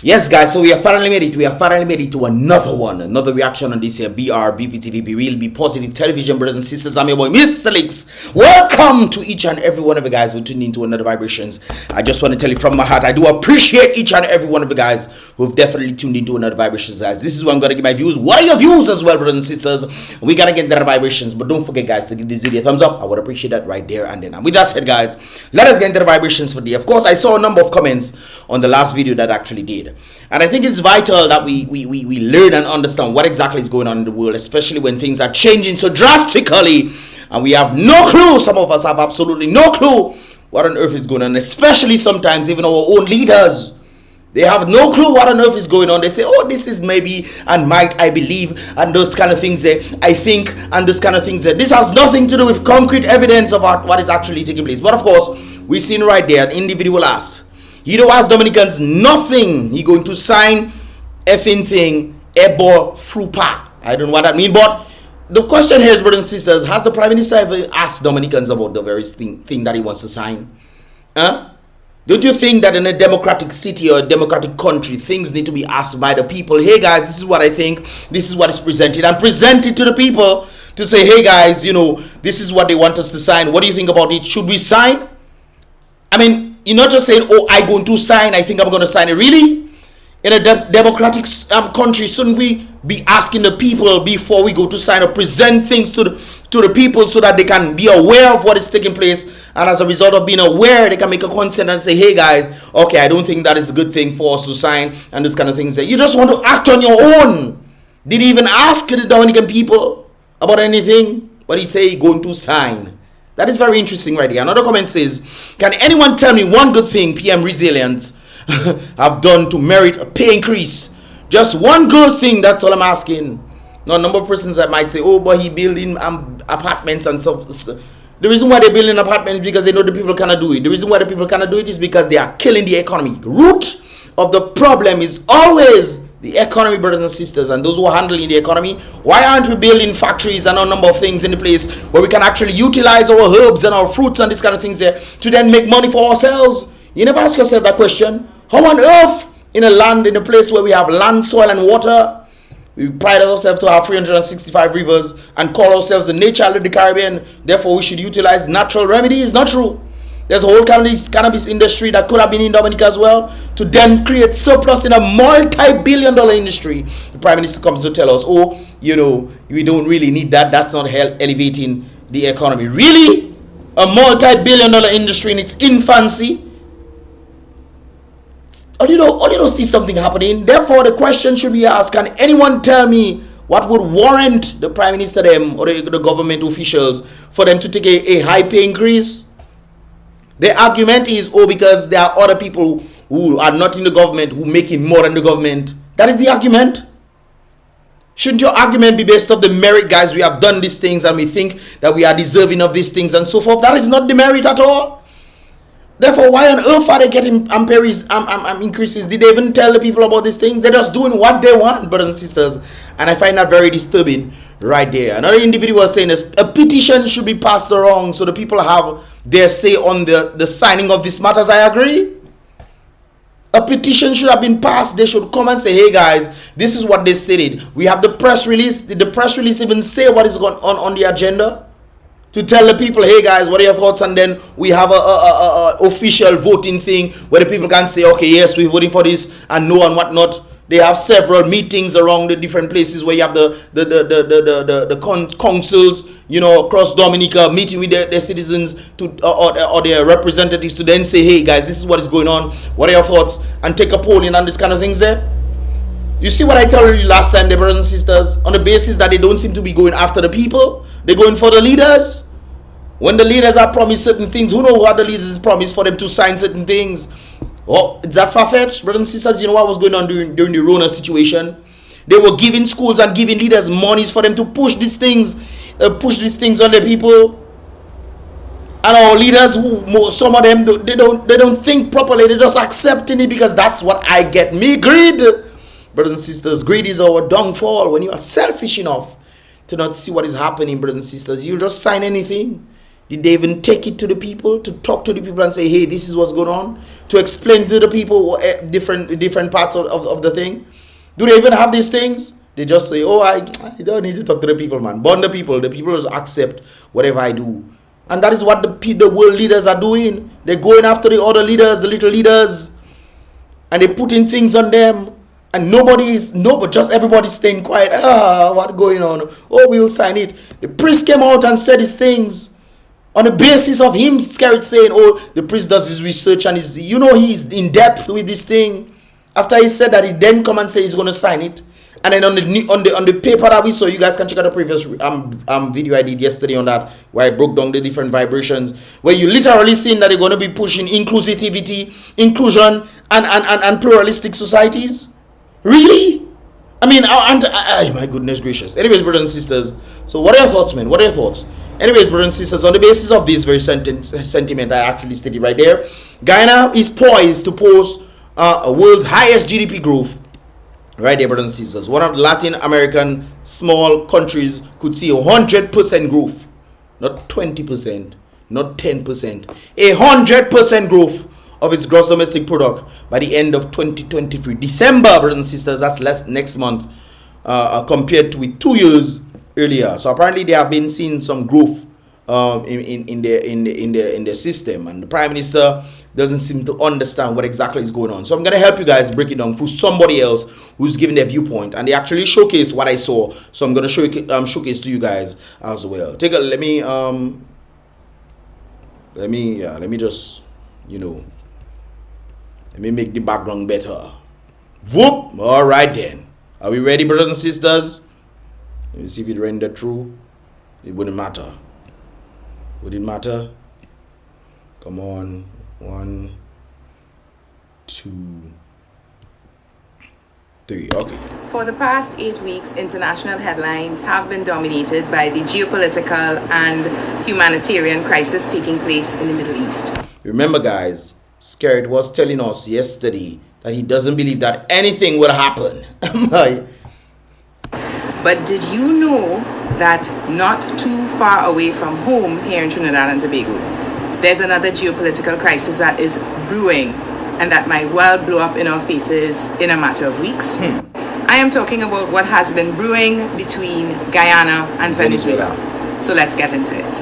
Yes, guys, so we have finally made it. We have finally made it to another reaction on this here BrBpTV, Be Real, Be Positive Television, brothers and sisters. I'm your boy, Mr. Leaks. Welcome to each and every one of you guys who tuned into another vibrations. I just want to tell you from my heart, I do appreciate each and every one of you guys who've definitely tuned into another vibrations, guys. This is where I'm gonna give my views. What are your views as well, brothers and sisters? We gotta get the vibrations, but don't forget, guys, to give this video a thumbs up. I would appreciate that right there and then. And with that said, guys, let us get into the vibrations for the. Of course, I saw a number of comments on the last video that actually did. And I think it's vital that we learn and understand what exactly is going on in the world, especially when things are changing so drastically and we have no clue. Some of us have absolutely no clue what on earth is going on, especially sometimes even our own leaders. They have no clue what on earth is going on. They say, oh, this is maybe and might, I believe, and those kind of things there, I think, and those kind of things there. This has nothing to do with concrete evidence about what is actually taking place. But of course, we've seen right there an individual ask. He don't ask Dominicans nothing. He going to sign effing thing, ebo frupa. I don't know what that means, but the question here is, brothers and sisters, has the Prime Minister ever asked Dominicans about the very thing that he wants to sign? Huh? Don't you think that in a democratic city or a democratic country, things need to be asked by the people? Hey guys, this is what I think. This is what is presented. And presented to the people to say, hey guys, you know, this is what they want us to sign. What do you think about it? Should we sign? I mean, you're not just saying, oh, I'm going to sign, I think I'm going to sign it. Really? In a democratic country, shouldn't we be asking the people before we go to sign or present things to the people so that they can be aware of what is taking place? And as a result of being aware, they can make a consent and say, hey guys, okay, I don't think that is a good thing for us to sign and this kind of things. You just want to act on your own. Did he even ask the Dominican people about anything? But he say he's going to sign. That is very interesting right here. Another comment says, can anyone tell me one good thing PM Resilience have done to merit a pay increase? Just one good thing, that's all I'm asking. Now, a number of persons that might say, oh, but he building apartments and stuff. The reason why they're building apartments is because they know the people cannot do it. The reason why the people cannot do it is because they are killing the economy. The root of the problem is always the economy, brothers and sisters, and those who are handling the economy. Why aren't we building factories and a number of things in the place where we can actually utilize our herbs and our fruits and these kind of things there to then make money for ourselves? You never ask yourself that question. How on earth in a place where we have land, soil, and water, we pride ourselves to have 365 rivers and call ourselves the nature of the Caribbean, therefore we should utilize natural remedies? Not true. There's a whole cannabis industry that could have been in Dominica as well to then create surplus in a multi-billion-dollar industry. The Prime Minister comes to tell us, oh, you know, we don't really need that. That's not elevating the economy. Really? A multi-billion-dollar industry in its infancy? Or you don't see something happening. Therefore, the question should be asked, can anyone tell me what would warrant the Prime Minister them or the government officials for them to take a high pay increase? The argument is, oh, because there are other people who are not in the government who making more than the government. That is the argument. Shouldn't your argument be based off the merit, guys? We have done these things and we think that we are deserving of these things and so forth. That is not the merit at all. Therefore, why on earth are they getting increases? Did they even tell the people about these things? They're just doing what they want, brothers and sisters. And I find that very disturbing right there. Another individual was saying this, a petition should be passed around so the people have their say on the signing of these matters. I agree. A petition should have been passed. They should come and say, hey guys, this is what they stated. We have the press release. Did the press release even say what is going on the agenda? To tell the people, hey guys, what are your thoughts? And then we have a official voting thing where the people can say, okay, yes, we're voting for this and no and whatnot. They have several meetings around the different places where you have the councils, you know, across Dominica, meeting with their citizens or their representatives to then say, hey guys, this is what is going on. What are your thoughts? And take a polling and this kind of things there. You see what I told you last time, the brothers and sisters, on the basis that they don't seem to be going after the people. They're going for the leaders. When the leaders are promised certain things, who knows what the leaders promised for them to sign certain things? Oh, is that far-fetched? Brothers and sisters, you know what was going on during the Rona situation? They were giving schools and giving leaders monies for them to push these things on the people. And our leaders, some of them, they don't think properly. They just accepting it because that's what I get. Me, greed. Brothers and sisters, greed is our downfall. When you are selfish enough to not see what is happening, brothers and sisters, you'll just sign anything. Did they even take it to the people, to talk to the people and say, hey, this is what's going on? To explain to the people different parts of the thing? Do they even have these things? They just say, oh, I don't need to talk to the people, man. Burn the people. The people just accept whatever I do. And that is what the world leaders are doing. They're going after the other leaders, the little leaders. And they're putting things on them. And just everybody's staying quiet. What's going on? Oh, we'll sign it. The priest came out and said his things. On the basis of him scared saying, oh, the priest does his research and he's in depth with this thing. After he said that, he then come and say he's going to sign it. And then on the paper that we saw, you guys can check out the previous video I did yesterday on that, where I broke down the different vibrations, where you literally seen that they're going to be pushing inclusivity, inclusion, and pluralistic societies. Really? I mean, my goodness gracious. Anyways, brothers and sisters, so what are your thoughts, man? What are your thoughts? Anyways, brothers and sisters, on the basis of this very sentiment I actually stated right there, Guyana is poised to post a world's highest GDP growth. Right there, brothers and sisters. One of the Latin American small countries could see 100% growth. Not 20%, not 10%. 100% growth of its gross domestic product by the end of 2023. December, brothers and sisters, that's next month, compared to with 2 years earlier. So apparently they have been seeing some growth in their system, and the Prime Minister doesn't seem to understand what exactly is going on. So I'm going to help you guys break it down through somebody else who's giving their viewpoint, and they actually showcased what I saw. So I'm going to showcase to you guys as well. Let me just, let me make the background better. Whoop! All right then. Are we ready, brothers and sisters? Let me see if it rendered true. It wouldn't matter. Would it matter? Come on. 1, 2, 3. Okay. For the past 8 weeks, international headlines have been dominated by the geopolitical and humanitarian crisis taking place in the Middle East. Remember, guys, Scared was telling us yesterday that he doesn't believe that anything will happen. But did you know that not too far away from home here in Trinidad and Tobago, there's another geopolitical crisis that is brewing and that might well blow up in our faces in a matter of weeks? I am talking about what has been brewing between Guyana and Venezuela. So let's get into it.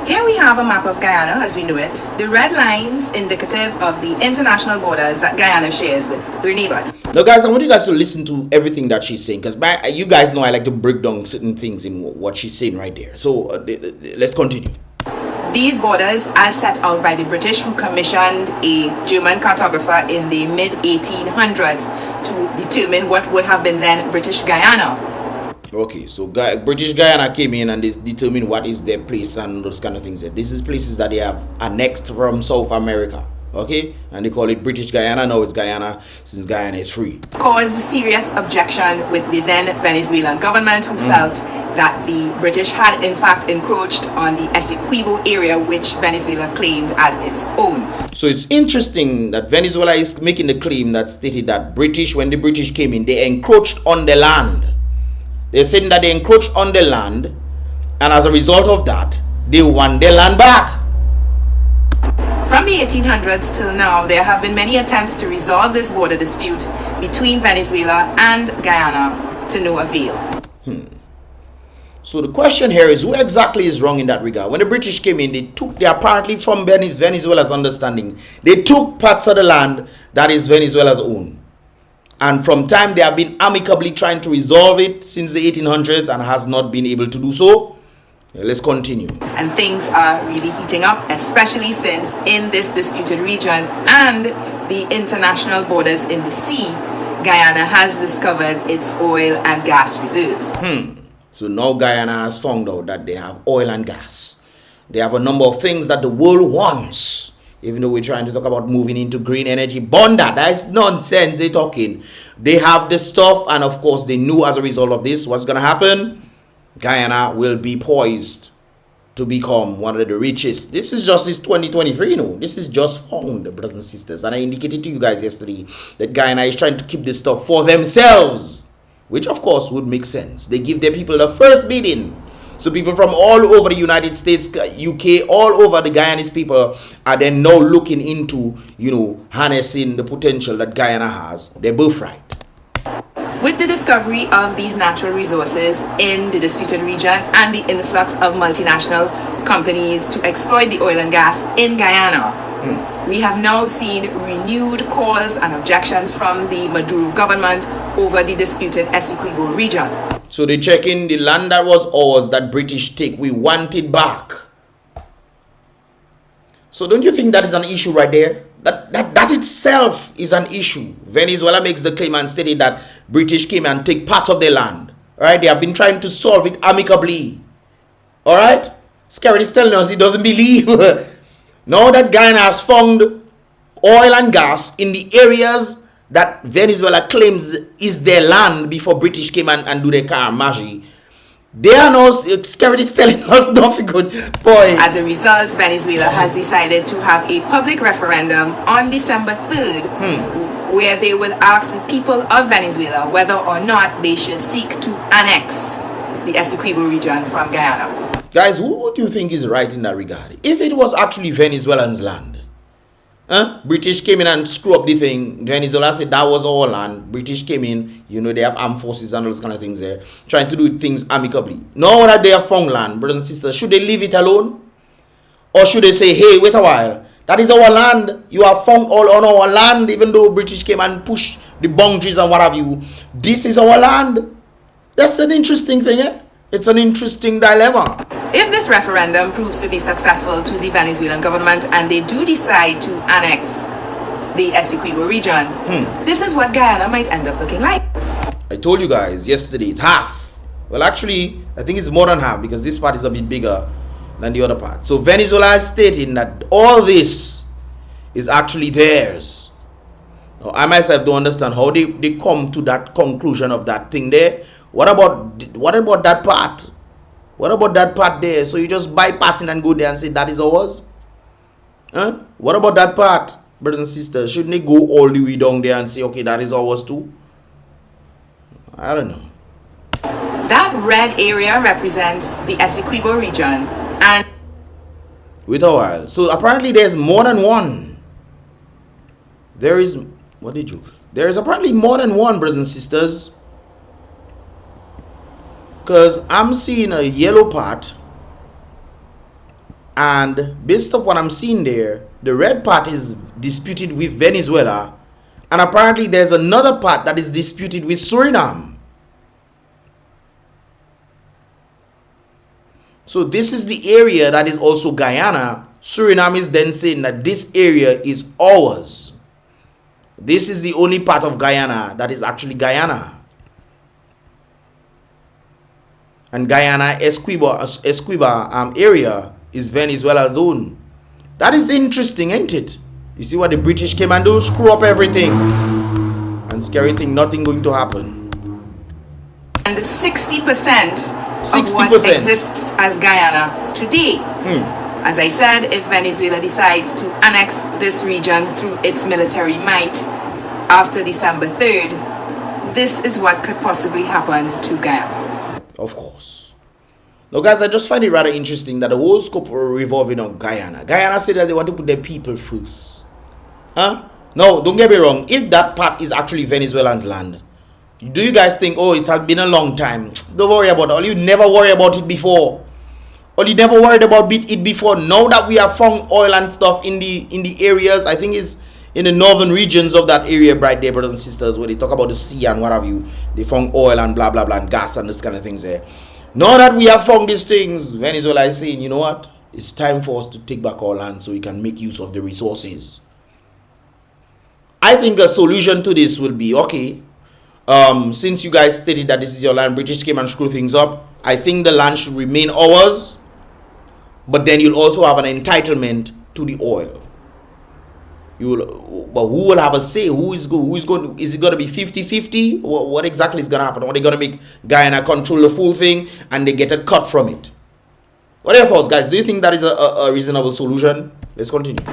Here we have a map of Guyana as we know it. The red lines indicative of the international borders that Guyana shares with their neighbors. Now guys, I want you guys to listen to everything that she's saying, because you guys know I like to break down certain things in what she's saying right there. So let's continue. These borders are set out by the British, who commissioned a German cartographer in the mid-1800s to determine what would have been then British Guyana. Okay, so British Guyana came in and they determined what is their place and those kind of things. This is places that they have annexed from South America. Okay, and they call it British Guyana. Now it's Guyana, since Guyana is free. Caused serious objection with the then Venezuelan government, who felt that the British had in fact encroached on the Essequibo area, which Venezuela claimed as its own. So it's interesting that Venezuela is making the claim that stated that when the British came in, they encroached on the land. They're saying that they encroached on the land, and as a result of that, they want their land back. From the 1800s till now, there have been many attempts to resolve this border dispute between Venezuela and Guyana, to no avail. So the question here is, who exactly is wrong in that regard? When the British came in, they apparently, from Venezuela's understanding, they took parts of the land that is Venezuela's own. And from time they have been amicably trying to resolve it since the 1800s and has not been able to do so. Let's continue. And things are really heating up, especially since in this disputed region and the international borders in the sea, Guyana has discovered its oil and gas reserves. So now Guyana has found out that they have oil and gas. They have a number of things that the world wants. Even though we're trying to talk about moving into green energy, Bonda, that's nonsense they're talking. They have the stuff, and of course they knew as a result of this what's going to happen. Guyana will be poised to become one of the richest. This is just 2023, this is just found, brothers and sisters. And I indicated to you guys yesterday that Guyana is trying to keep this stuff for themselves, which of course would make sense. They give their people the first bidding. So people from all over the United States, UK, all over the Guyanese people are then now looking into, harnessing the potential that Guyana has, their birthright. With the discovery of these natural resources in the disputed region and the influx of multinational companies to exploit the oil and gas in Guyana, we have now seen renewed calls and objections from the Maduro government over the disputed Essequibo region. So they check in the land that was ours, that British take. We want it back. So don't you think that is an issue right there? That itself is an issue. Venezuela makes the claim and stated that British came and take part of their land. Alright, they have been trying to solve it amicably. Alright? Scary is telling us he doesn't believe. Now that Guyana has found oil and gas in the areas that Venezuela claims is their land before British came and do their caramagie, they are now scared is telling us nothing good, boy. As a result, Venezuela has decided to have a public referendum on December 3rd, where they will ask the people of Venezuela whether or not they should seek to annex the Essequibo region from Guyana. Guys, who would you think is right in that regard? If it was actually Venezuelans' land, British came in and screw up the thing. Venezuela said that was our land. British came in, they have armed forces and those kind of things there, trying to do things amicably. Now that they have found land, brothers and sisters, should they leave it alone? Or should they say, hey, wait a while, that is our land. You have found all on our land, even though British came and pushed the boundaries and what have you. This is our land. That's an interesting thing, eh? It's an interesting dilemma. If this referendum proves to be successful to the Venezuelan government and they do decide to annex the Essequibo region, this is what Guyana might end up looking like. I told you guys yesterday, it's half. Well, actually, I think it's more than half because this part is a bit bigger than the other part. So Venezuela is stating that all this is actually theirs. Now, I myself don't understand how they come to that conclusion of that thing there. What about that part? What about that part there? So you just bypass it and go there and say that is ours? What about that part, brothers and sisters? Shouldn't they go all the way down there and say, okay, that is ours too? I don't know. That red area represents the Essequibo region and... Wait a while. So apparently there's more than one. There is... What did you... There is apparently more than one, brothers and sisters. Because I'm seeing a yellow part, and based on what I'm seeing there, the red part is disputed with Venezuela, and apparently there's another part that is disputed with Suriname. So this is the area that is also Guyana. Suriname is then saying that this area is ours. This is the only part of Guyana that is actually Guyana. And Guyana Essequibo area is Venezuela's own. That is interesting, ain't it? You see what the British came and do? Screw up everything. And scary thing, nothing going to happen. And 60% of what exists as Guyana today. As I said, if Venezuela decides to annex this region through its military might after December 3rd, this is what could possibly happen to Guyana. Of course. Now, guys, I just find it rather interesting that the whole scope revolving on Guyana. Guyana said that they want to put their people first. No, don't get me wrong. If that part is actually Venezuelans' land, do you guys think, oh, it has been a long time? Don't worry about it. Or you never worry about it before. Or you never worried about it before. Now that we have found oil and stuff in the areas, I think it's in the northern regions of that area right there, brothers and sisters, where they talk about the sea and what have you. They found oil and blah, blah, blah, and gas and this kind of things there. Now that we have found these things, Venezuela is saying, you know what? It's time for us to take back our land so we can make use of the resources. I think a solution to this will be, okay, since you guys stated that this is your land, British came and screwed things up, I think the land should remain ours, but then you'll also have an entitlement to the oil. But who will have a say? Is it going to be 50-50? What exactly is going to happen? Are they going to make Guyana control the full thing and they get a cut from it? What are your thoughts, guys? Do you think that is a reasonable solution? Let's continue.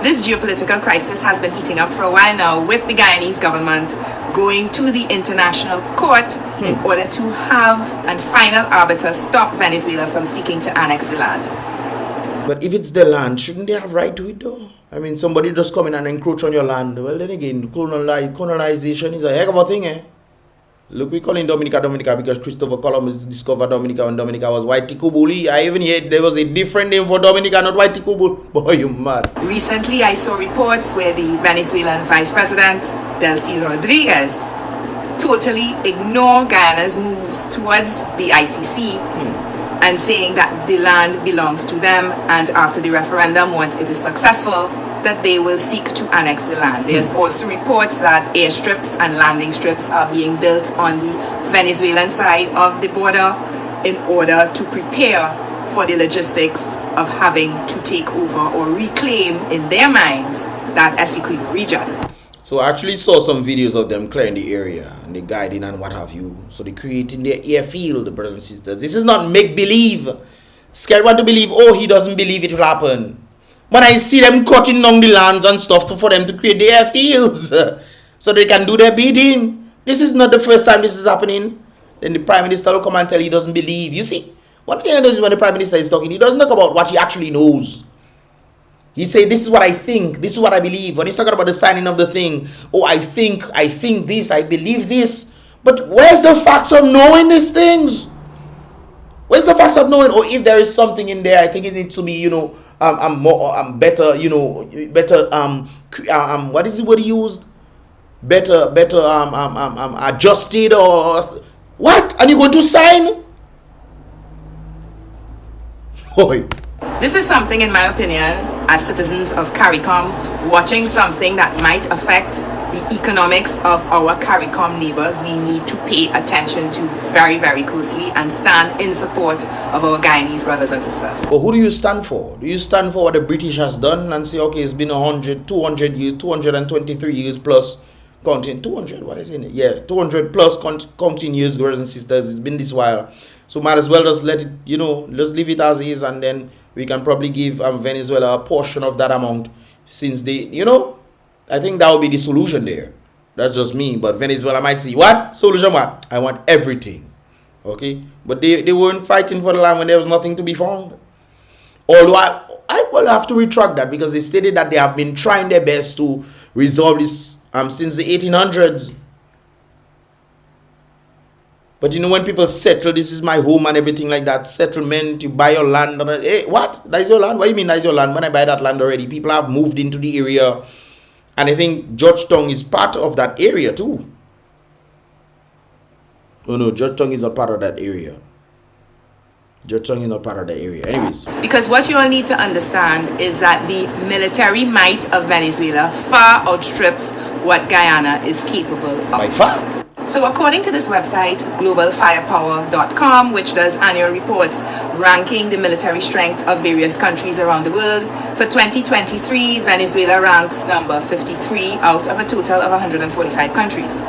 This geopolitical crisis has been heating up for a while now, with the Guyanese government going to the international court in order to have a final arbiter stop Venezuela from seeking to annex the land. But if it's their land, shouldn't they have right to it though? I mean, somebody just come in and encroach on your land. Well, then again, colonization is a heck of a thing, eh? Look, we call it Dominica because Christopher Columbus discovered Dominica when Dominica was White Ticubuli. I even heard there was a different name for Dominica, not White Ticubul. Boy, you mad. Recently, I saw reports where the Venezuelan Vice President, Delcy Rodriguez, totally ignored Guyana's moves towards the ICC and saying that the land belongs to them, and after the referendum, once it is successful, that they will seek to annex the land. There's also reports that airstrips and landing strips are being built on the Venezuelan side of the border in order to prepare for the logistics of having to take over or reclaim in their minds that Essequibo region. So I actually saw some videos of them clearing the area and they guiding and what have you. So they're creating their airfield, brothers and sisters. This is not make-believe. Scared one to believe, oh, he doesn't believe it will happen. When I see them cutting down the lands and stuff for them to create their airfields so they can do their bidding. This is not the first time this is happening. Then the Prime Minister will come and tell he doesn't believe. You see, one thing I know is when the Prime Minister is talking, he doesn't talk about what he actually knows. He say, this is what I think, this is what I believe. When he's talking about the signing of the thing, oh, I think this, I believe this. But where's the facts of knowing these things? Where's the facts of knowing? Or if there is something in there, I think it needs to be, better, what is the word he used? Better, adjusted or what? And you're going to sign? Boy. This is something, in my opinion, as citizens of CARICOM, watching something that might affect the economics of our CARICOM neighbors, we need to pay attention to very, very closely and stand in support of our Guyanese brothers and sisters. Well, who do you stand for? Do you stand for what the British has done and say, okay, it's been 100, 200 years, 223 years plus, counting 200, what is it? Yeah, 200 plus counting years, brothers and sisters. It's been this while. So might as well just let it, just leave it as is, and then we can probably give Venezuela a portion of that amount, since they, I think that would be the solution there. That's just me. But Venezuela might say, what? Solution what? I want everything. Okay? But they weren't fighting for the land when there was nothing to be found. Although I will have to retract that, because they stated that they have been trying their best to resolve this since the 1800s. But when people settle, this is my home and everything like that, settlement, you buy your land. Hey, what? That is your land? What do you mean that is your land? When I buy that land already, people have moved into the area. And I think Georgetown is part of that area too. Oh no, Georgetown is not part of that area. Georgetown is not part of that area. Anyways. Because what you all need to understand is that the military might of Venezuela far outstrips what Guyana is capable of. By far. So according to this website, globalfirepower.com, which does annual reports ranking the military strength of various countries around the world, for 2023, Venezuela ranks number 53 out of a total of 145 countries.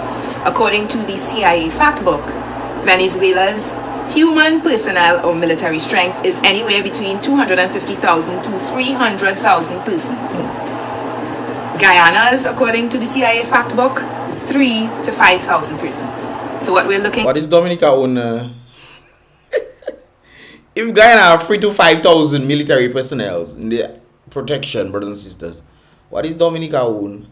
According to the CIA fact book, Venezuela's human personnel or military strength is anywhere between 250,000 to 300,000 persons. Guyana's, according to the CIA fact book, 3,000 to 5,000 persons. So what we're looking. What is Dominica own? If Guyana have 3,000 to 5,000 military personnel in the protection, brothers and sisters, what is Dominica own?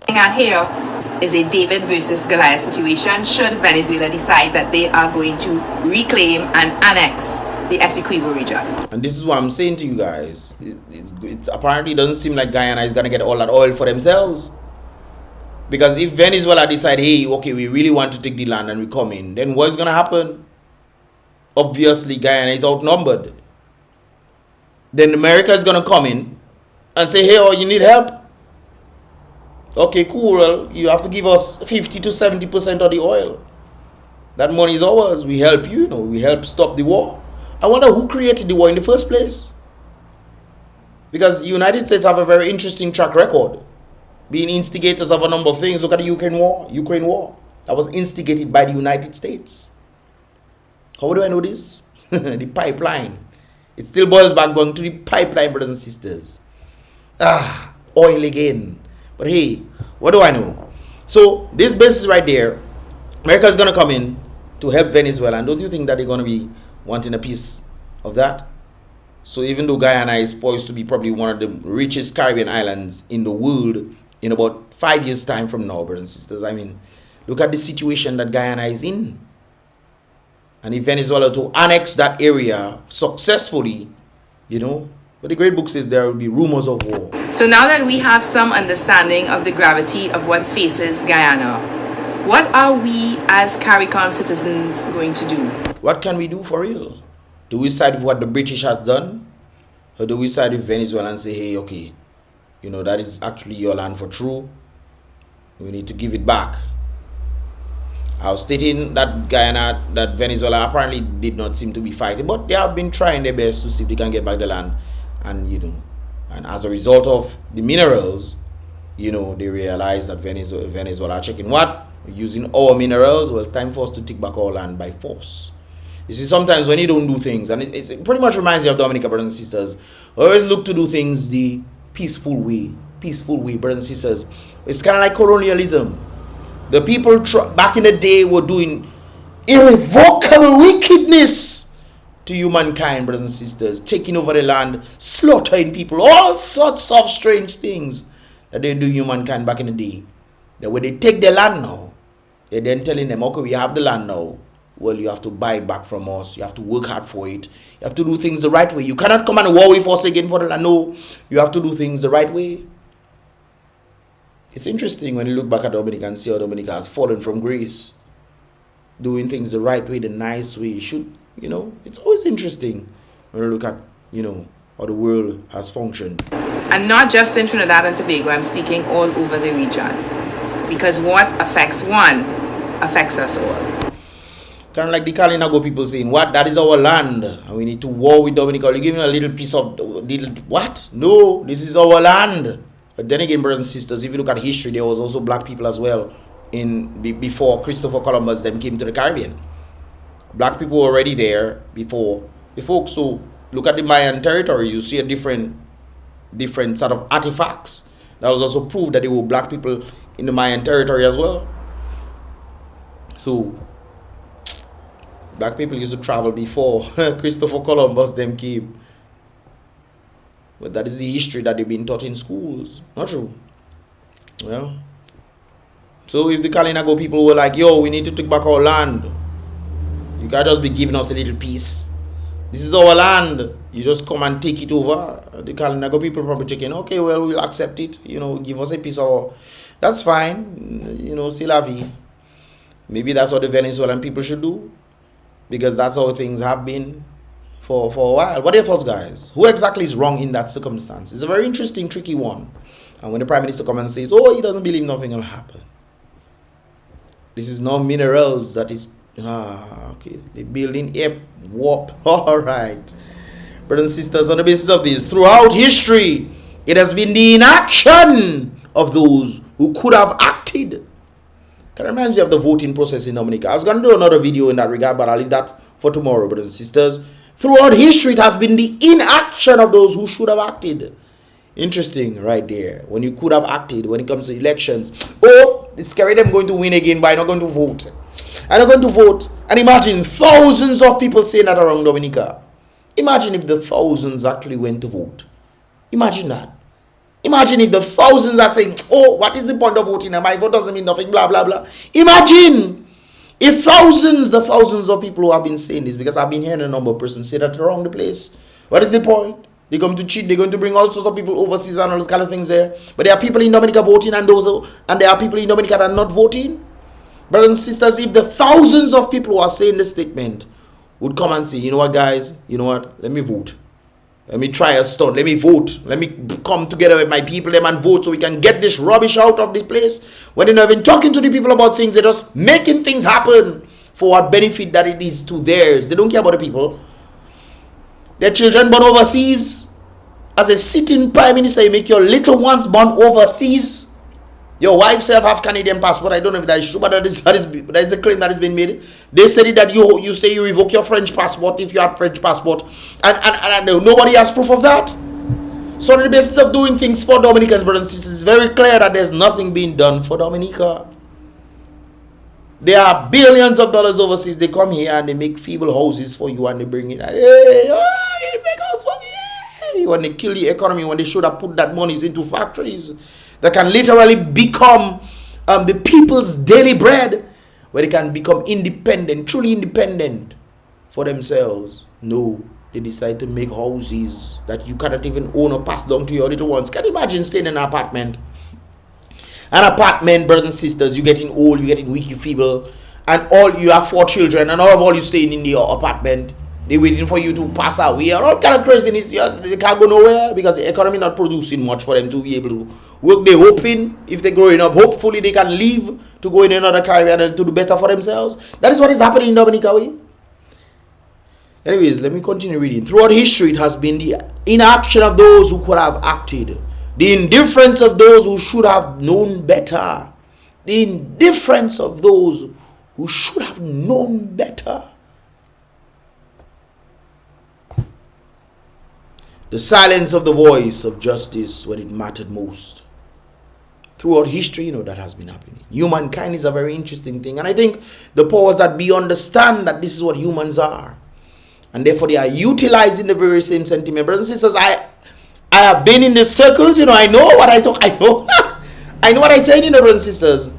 At here is a David versus Goliath situation. Should Venezuela decide that they are going to reclaim and annex the Essequibo region. And this is what I'm saying to you guys. It apparently doesn't seem like Guyana is going to get all that oil for themselves. Because if Venezuela decide, hey, okay, we really want to take the land and we come in, then what's going to happen? Obviously, Guyana is outnumbered. Then America is going to come in and say, hey, oh, you need help? Okay, cool. Well, you have to give us 50 to 70% of the oil. That money is ours. We help you, we help stop the war. I wonder who created the war in the first place. Because the United States have a very interesting track record, being instigators of a number of things. Look at the Ukraine war. That was instigated by the United States. How do I know this? The pipeline It still boils back going to the pipeline, brothers and sisters. Oil again. But hey, what do I know? So this basis right there, America is going to come in to help Venezuela. And don't you think that they're going to be wanting a piece of that? So even though Guyana is poised to be probably one of the richest Caribbean islands in the world in about 5 years' time from now, brothers and sisters, I mean, look at the situation that Guyana is in. And if Venezuela to annex that area successfully, you know, but the great book says there will be rumors of war. So now that we have some understanding of the gravity of what faces Guyana, what are we as CARICOM citizens going to do? What can we do for real? Do we side with what the British has done? Or do we side with Venezuela and say, hey, okay, you know, that is actually your land for true. We need to give it back. I was stating that Guyana, that Venezuela apparently did not seem to be fighting, but they have been trying their best to see if they can get back the land. And, you know, and as a result of the minerals, you know, they realize that Venezuela are checking what? Using our minerals. Well, it's time for us to take back our land by force. You see, sometimes when you don't do things, and it pretty much reminds you of Dominica, brothers and sisters, always look to do things the peaceful way, brothers and sisters. It's kind of like colonialism. The people back in the day were doing irrevocable wickedness to humankind, brothers and sisters, taking over the land, slaughtering people, all sorts of strange things that they do humankind back in the day. That when they take the land now, they're then telling them, okay, we have the land now. Well, you have to buy it back from us. You have to work hard for it. You have to do things the right way. You cannot come and war with us again for the land. No, you have to do things the right way. It's interesting when you look back at Dominica and see how Dominica has fallen from grace. Doing things the right way, the nice way. Should, you know, it's always interesting when you look at, you know, how the world has functioned. And not just in Trinidad and Tobago, I'm speaking all over the region. Because what affects one affects us all. Kind of like the Kalinago people saying, what? That is our land. And we need to war with Dominica. Are you giving a little piece of, what? No, this is our land. But then again, brothers and sisters, if you look at history, there was also black people as well before Christopher Columbus then came to the Caribbean. Black people were already there before. So look at the Mayan territory. You see a different sort of artifacts. That was also proof that there were black people in the Mayan territory as well. So black people used to travel before Christopher Columbus them came. But that is the history that they've been taught in schools. Not true. Well, so if the Kalinago people were like, yo, we need to take back our land. You can't just be giving us a little piece. This is our land. You just come and take it over. The Kalinago people probably thinking, okay, well, we'll accept it. You know, give us a piece of... That's fine. You know, c'est la vie. Maybe that's what the Venezuelan people should do. Because that's how things have been for a while. What are your thoughts, guys? Who exactly is wrong in that circumstance? It's a very interesting, tricky one. And when the Prime Minister comes and says, oh, he doesn't believe nothing will happen. This is no minerals that is... okay. They're building a warp. All right. Brothers and sisters, on the basis of this, throughout history, it has been the inaction of those who could have acted. Kind of reminds me of the voting process in Dominica. I was going to do another video in that regard, but I'll leave that for tomorrow, brothers and sisters. Throughout history, it has been the inaction of those who should have acted. Interesting right there. When you could have acted when it comes to elections. Oh, it's scary them going to win again, but I'm not going to vote. I'm not going to vote. And imagine thousands of people saying that around Dominica. Imagine if the thousands actually went to vote. Imagine that. Imagine if the thousands are saying, oh, what is the point of voting? And my vote doesn't mean nothing, blah, blah, blah. Imagine if the thousands of people who have been saying this, because I've been hearing a number of persons say that around the place. What is the point? They're going to cheat. They're going to bring all sorts of people overseas and all those kind of things there. But there are people in Dominica voting and there are people in Dominica that are not voting. Brothers and sisters, if the thousands of people who are saying this statement would come and say, you know what, guys, you know what, let me vote. Let me try a stunt. Let me vote. Let me come together with my people and vote so we can get this rubbish out of this place. When they're not even talking to the people about things, they're just making things happen for what benefit that it is to theirs. They don't care about the people. Their children born overseas. As a sitting prime minister, you make your little ones born overseas. Your wife self have Canadian passport. I don't know if that is true, but that is the claim that has been made. They said that you say you revoke your French passport if you have French passport, and nobody has proof of that. So on the basis of doing things for Dominicans, brothers and sisters, it's very clear that there's nothing being done for Dominica. There are billions of dollars overseas. They come here and they make feeble houses for you, and they bring it. Hey, make house for me. Hey. When they kill the economy, when they should have put that money into factories that can literally become the people's daily bread, where they can become independent, truly independent for themselves. No, they decide to make houses that you cannot even own or pass down to your little ones. Can you imagine staying in an apartment? An apartment, brothers and sisters, you're getting old, you're getting weak, you're feeble, and all you have 4 children, and all you staying in your apartment. They're waiting for you to pass away, and all kind of craziness. They can't go nowhere because the economy not producing much for them to be able to work. They're hoping if they're growing up, hopefully they can leave to go in another Caribbean and to do better for themselves. That is what is happening in Dominica. Anyways, let me continue reading. Throughout history, it has been the inaction of those who could have acted, the indifference of those who should have known better, the indifference of those who should have known better, the silence of the voice of justice when it mattered most. Throughout history, that has been happening. Humankind is a very interesting thing, and I think the powers that be understand that this is what humans are, and therefore they are utilizing the very same sentiment. Brothers and sisters, I have been in the circles, I know what I talk, I know. I know what I said, brothers and sisters.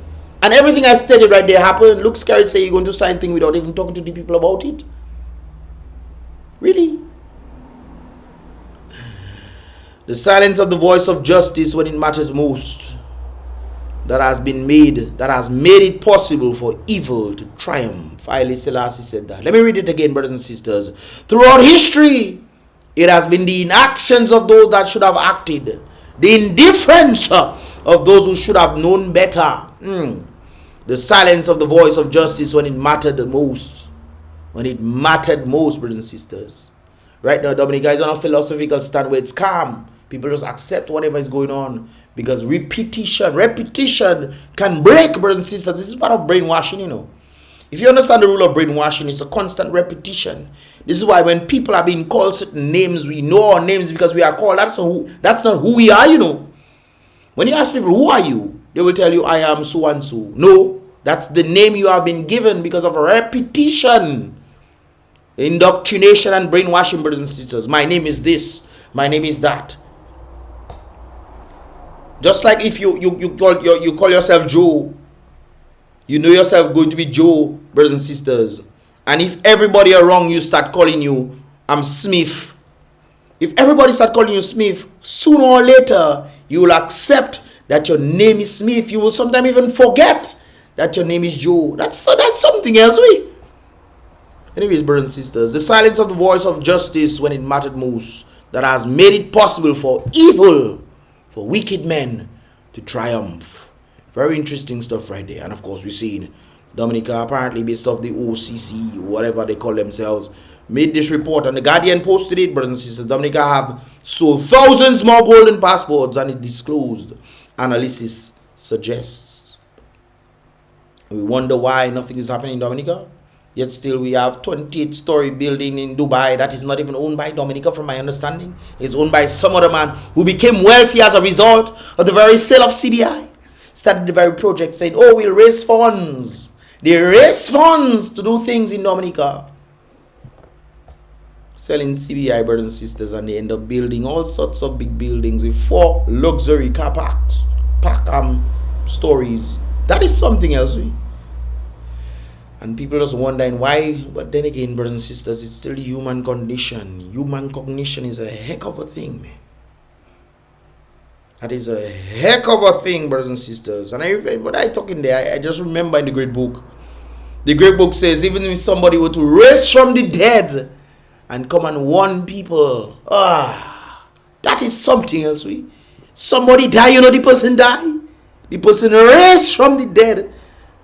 And everything I stated right there happened. Look, scared, say you're going to sign thing without even talking to the people about it. Really? The silence of the voice of justice when it matters most, that has made it possible for evil to triumph. Haile Selassie said that. Let me read it again, brothers and sisters. Throughout history, it has been the inactions of those that should have acted, the indifference of those who should have known better, the silence of the voice of justice when it mattered the most. When it mattered most, brothers and sisters. Right now, Dominica is on a philosophical stand where it's calm. People just accept whatever is going on because repetition can break, brothers and sisters. This is part of brainwashing, If you understand the rule of brainwashing, it's a constant repetition. This is why when people are being called certain names, we know our names because we are called. That's not who we are, When you ask people, who are you? They will tell you, I am so and so. No, that's the name you have been given because of repetition. Indoctrination and brainwashing, brothers and sisters. My name is this. My name is that. Just like if you call yourself Joe, you know yourself going to be Joe, brothers and sisters. And if everybody around you start calling you, I'm Smith. If everybody start calling you Smith, sooner or later, you will accept that your name is Smith. You will sometimes even forget that your name is Joe. That's something else. Anyways, brothers and sisters, the silence of the voice of justice when it mattered most, that has made it possible for evil, for wicked men to triumph. Very interesting stuff right there. And of course, we've seen Dominica, apparently based off the OCC, whatever they call themselves, made this report, and the Guardian posted it, brothers and sisters. Dominica have sold thousands more golden passports than it disclosed, analysis suggests. We wonder why nothing is happening in Dominica. Yet still we have 28-story building in Dubai that is not even owned by Dominica, from my understanding. It's owned by some other man who became wealthy as a result of the very sale of CBI. Started the very project saying, we'll raise funds. They raise funds to do things in Dominica. Selling CBI, brothers and sisters, and they end up building all sorts of big buildings with 4 luxury car parks, stories. That is something else. And people just wondering why, but then again, brothers and sisters, it's still the human condition. Human cognition is a heck of a thing. That is a heck of a thing, brothers and sisters. And when I talk in there, I just remember in the great book. The great book says, even if somebody were to raise from the dead and come and warn people, that is something else. Somebody die, the person die. The person raised from the dead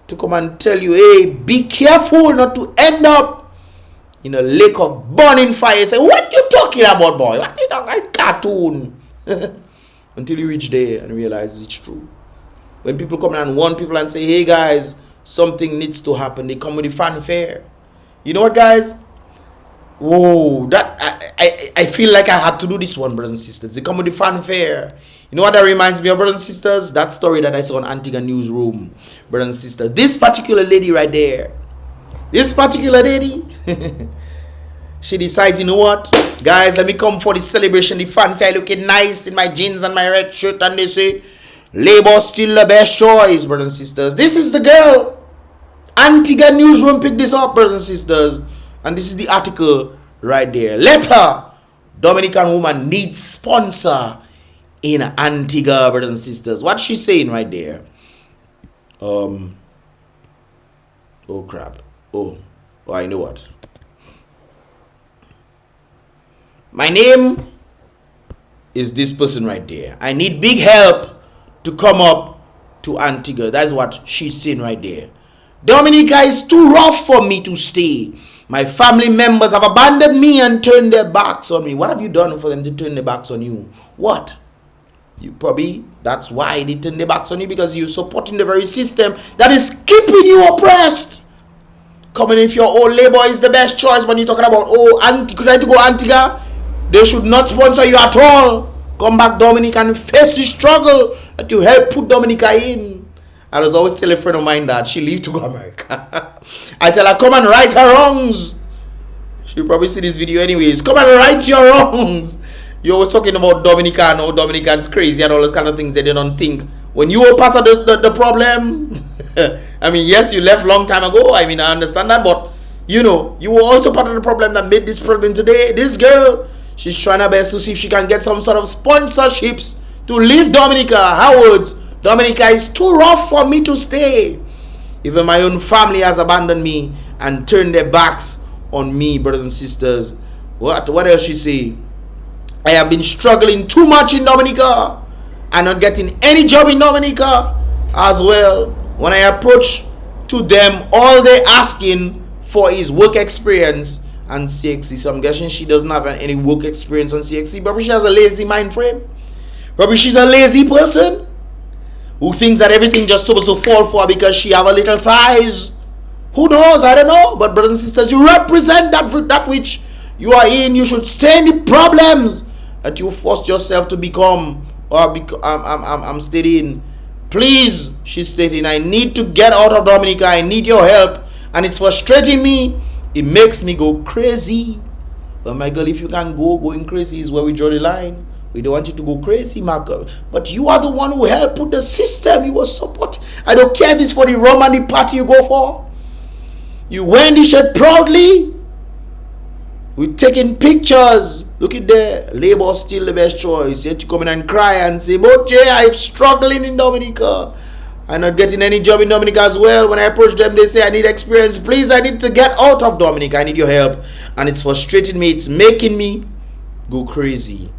to come and tell you, hey, be careful not to end up in a lake of burning fire. Say, what you talking about, boy? What you talking about? Cartoon. Until you reach there and realize it's true. When people come and warn people and say, hey guys, something needs to happen, they come with the fanfare. You know what, guys? Whoa, that I feel like I had to do this one, brothers and sisters. They come with the fanfare. You know what that reminds me of, brothers and sisters? That story that I saw on Antigua Newsroom, brothers and sisters. This particular lady right there, this particular lady, she decides, you know what, guys, let me come for the celebration, the fanfare, looking nice in my jeans and my red shirt, and they say, Labour still the best choice, brothers and sisters. This is the girl. Antigua Newsroom picked this up, brothers and sisters. And this is the article right there. Letter, Dominican woman needs sponsor in Antigua, brothers and sisters. What's she saying right there? Oh crap. Oh, I know what. My name is this person right there. I need big help to come up to Antigua. That's what she's saying right there. Dominica is too rough for me to stay. My family members have abandoned me and turned their backs on me. What have you done for them to turn their backs on you? What? You probably, that's why they turn their backs on you, because you're supporting the very system that is keeping you oppressed. Coming if your old Labour is the best choice when you're talking about, oh, try to go Antigua. They should not sponsor you at all. Come back, Dominica, and face the struggle that you helped put Dominica in. I was always tell a friend of mine that she leave to go America. I tell her, come and right her wrongs. She'll probably see this video anyways. Come and right your wrongs. You're always talking about Dominica and how Dominican's crazy and all those kind of things that they don't think. When you were part of the problem, I mean, yes, you left long time ago. I mean, I understand that, but you know, you were also part of the problem that made this problem today. This girl, she's trying her best to see if she can get some sort of sponsorships to leave Dominica. Howard, Dominica is too rough for me to stay. Even my own family has abandoned me and turned their backs on me, brothers and sisters. What else she say? I have been struggling too much in Dominica and not getting any job in Dominica as well. When I approach to them, all they asking for is work experience and CXC. So I'm guessing she doesn't have any work experience on CXC. Probably she has a lazy mind frame. Probably she's a lazy person who thinks that everything just supposed to fall for her because she have a little thighs. Who knows? I don't know. But brothers and sisters, you represent that which you are in. You should stay in the problems that you forced yourself to become. I'm stating, please, she's stating, I need to get out of Dominica. I need your help. And it's frustrating me. It makes me go crazy. Well, my girl, if you can going crazy is where we draw the line. We don't want you to go crazy, Marco. But you are the one who helped put the system. You will support. I don't care if it's for the rum and the party you go for. You wear the shirt proudly. We're taking pictures. Look at there. Labour still the best choice. Yet you come in and cry and say, but Jay, I'm struggling in Dominica. I'm not getting any job in Dominica as well. When I approach them, they say, I need experience. Please, I need to get out of Dominica. I need your help. And it's frustrating me. It's making me go crazy.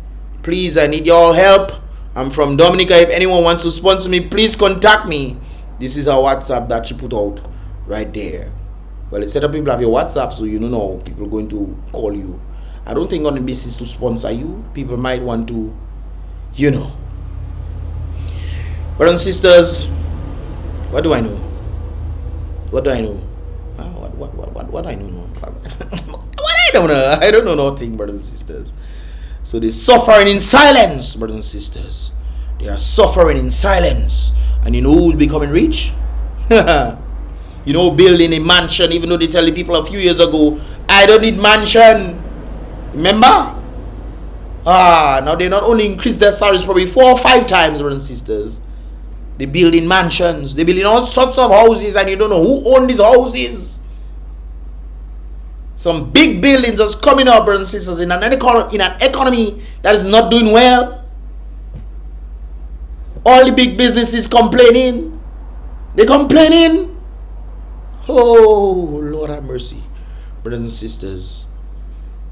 Please, I need your help. I'm from Dominica. If anyone wants to sponsor me, please contact me. This is our WhatsApp that she put out right there. Well, instead of people have your WhatsApp, so you don't know people are going to call you. I don't think on the basis to sponsor you. People might want to, you know. Brothers and sisters, what do I know? What do I know? What I know? What I don't know? I don't know nothing, brothers and sisters. So they're suffering in silence, brothers and sisters. They are suffering in silence. And you know who's becoming rich? You know, building a mansion, even though they tell the people a few years ago, I don't need mansion. Remember? Now they not only increase their salaries probably 4 or 5 times, brothers and sisters. They building mansions. They building all sorts of houses, and you don't know who owns these houses. Some big buildings are coming up, brothers and sisters, in an economy that is not doing well. All the big businesses complaining. They're complaining. Oh, Lord have mercy. Brothers and sisters.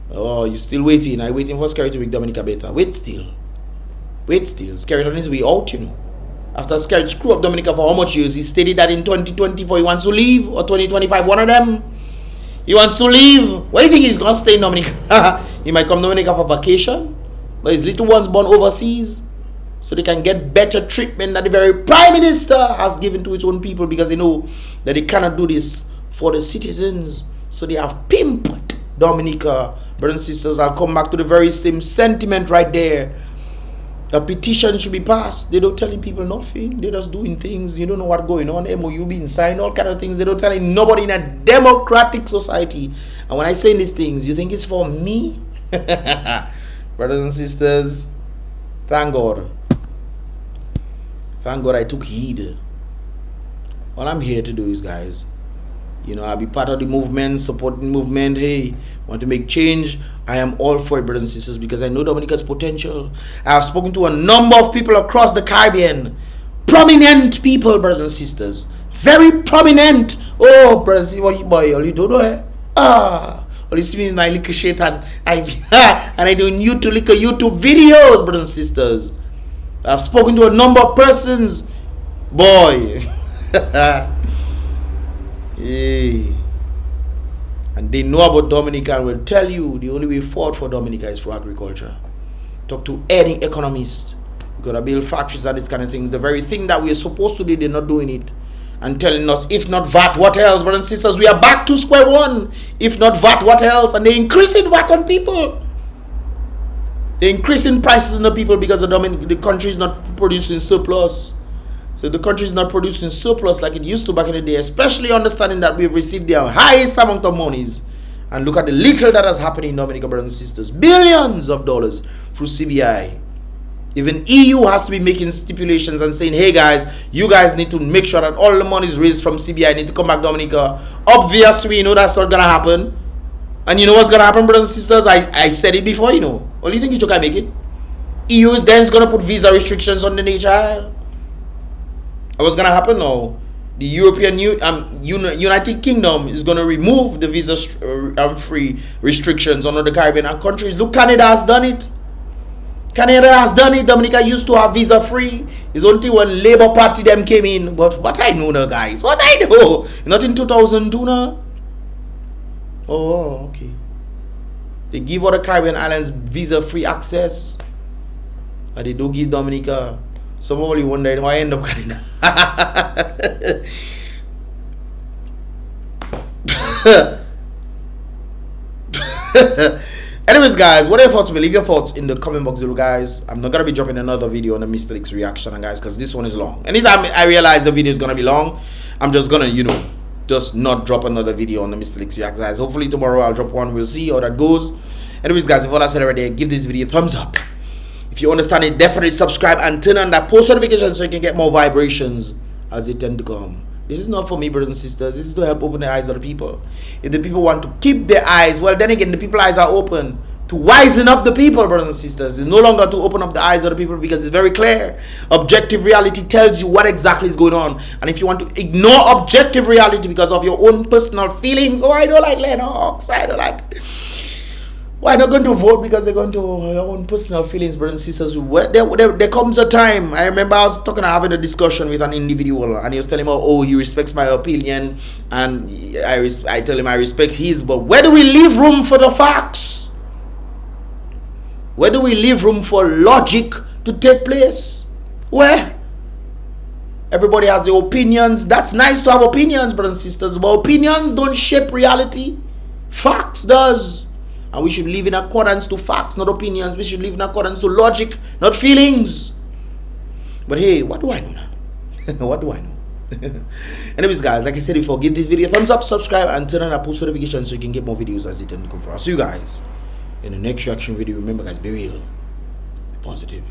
Oh, you're still waiting. I'm waiting for Scary to make Dominica better. Wait still. Scary on his way out, you know. After Scary screw up Dominica for how much years? He stated that in 2024 he wants to leave. Or 2025, one of them. He wants to leave. Why do you think he's going to stay in Dominica? He might come to Dominica for vacation. But his little one's born overseas. so they can get better treatment that the very Prime Minister has given to its own people, because they know that they cannot do this for the citizens. So they have pimped Dominica. Brothers and sisters, I'll come back to the very same sentiment right there. A petition should be passed. They don't telling people nothing. They're just doing things. You don't know what's going on. MOU being signed, all kind of things. They don't telling nobody in a democratic society. And when I say these things, you think it's for me? Brothers and sisters, thank God. Thank God I took heed. All I'm here to do is, guys, you know, I'll be part of the movement, support the movement. Hey, want to make change? I am all for it, brothers and sisters, because I know Dominica's potential. I have spoken to a number of people across the Caribbean. Prominent people, brothers and sisters. Very prominent. Oh, brothers, what you boy, all you don't know, eh? All you see me is my little shit, and I do YouTube videos, brothers and sisters. I've spoken to a number of persons. Boy. Hey. And they know about Dominica and will tell you the only way forward for Dominica is for agriculture. Talk to any economist. We gotta build factories and this kind of things. The very thing that we are supposed to do, they're not doing it. And telling us, if not VAT, what else? Brothers and sisters, we are back to square one. If not VAT, what else? And they're increasing VAT on people. They're increasing prices on the people because the country is not producing surplus. So the country is not producing surplus like it used to back in the day, especially understanding that we've received the highest amount of monies. And look at the little that has happened in Dominica, brothers and sisters. Billions of dollars through CBI. Even EU has to be making stipulations and saying, hey guys, you guys need to make sure that all the money is raised from CBI need to come back Dominica. Obviously, you know that's not going to happen. And you know what's going to happen, brothers and sisters? I said it before, you know. What do you think you can make it? EU then is going to put visa restrictions on the nature. What's going to happen now? The European United Kingdom is going to remove the visa free restrictions on the Caribbean countries. Look, Canada has done it. Canada has done it. Dominica used to have visa free. It's only when Labour Party them came in. But what I know now, guys, what I know, not in 2002 now. Oh, okay. They give all the Caribbean islands visa free access, but they don't give Dominica. Some of you wondering why I end up Canada. Anyways, guys, what are your thoughts? Leave your thoughts in the comment box below, guys. I'm not gonna be dropping another video on the Mr. Leaks reaction, guys, because this one is long. Anytime I realize the video is gonna be long, I'm just gonna, you know, just not drop another video on the Mr. Leaks reaction, guys. Hopefully tomorrow I'll drop one. We'll see how that goes. Anyways, guys, if all I said already, give this video a thumbs up. If you understand it, definitely subscribe and turn on that post notification so you can get more vibrations as they tend to come. This is not for me, brothers and sisters. This is to help open the eyes of the people. If the people want to keep their eyes, well, then again, the people's eyes are open to wisen up the people, brothers and sisters. It's no longer to open up the eyes of the people because it's very clear. Objective reality tells you what exactly is going on. And if you want to ignore objective reality because of your own personal feelings, oh, I don't like Lennox, I don't like... Why not going to vote because they're going to your own personal feelings, brothers and sisters? There comes a time. I remember I was having a discussion with an individual, and he was telling me, oh, he respects my opinion, and I tell him I respect his. But where do we leave room for the facts? Where do we leave room for logic to take place? Where? Everybody has their opinions. That's nice to have opinions, brothers and sisters, but opinions don't shape reality. Facts does. And we should live in accordance to facts, not opinions. We should live in accordance to logic, not feelings. But hey, what do I know now? What do I know? Anyways, guys, like I said before, give this video a thumbs up, subscribe, and turn on that post notification so you can get more videos as they tend to come for. I'll see you guys in the next reaction video. Remember, guys, be real, be positive.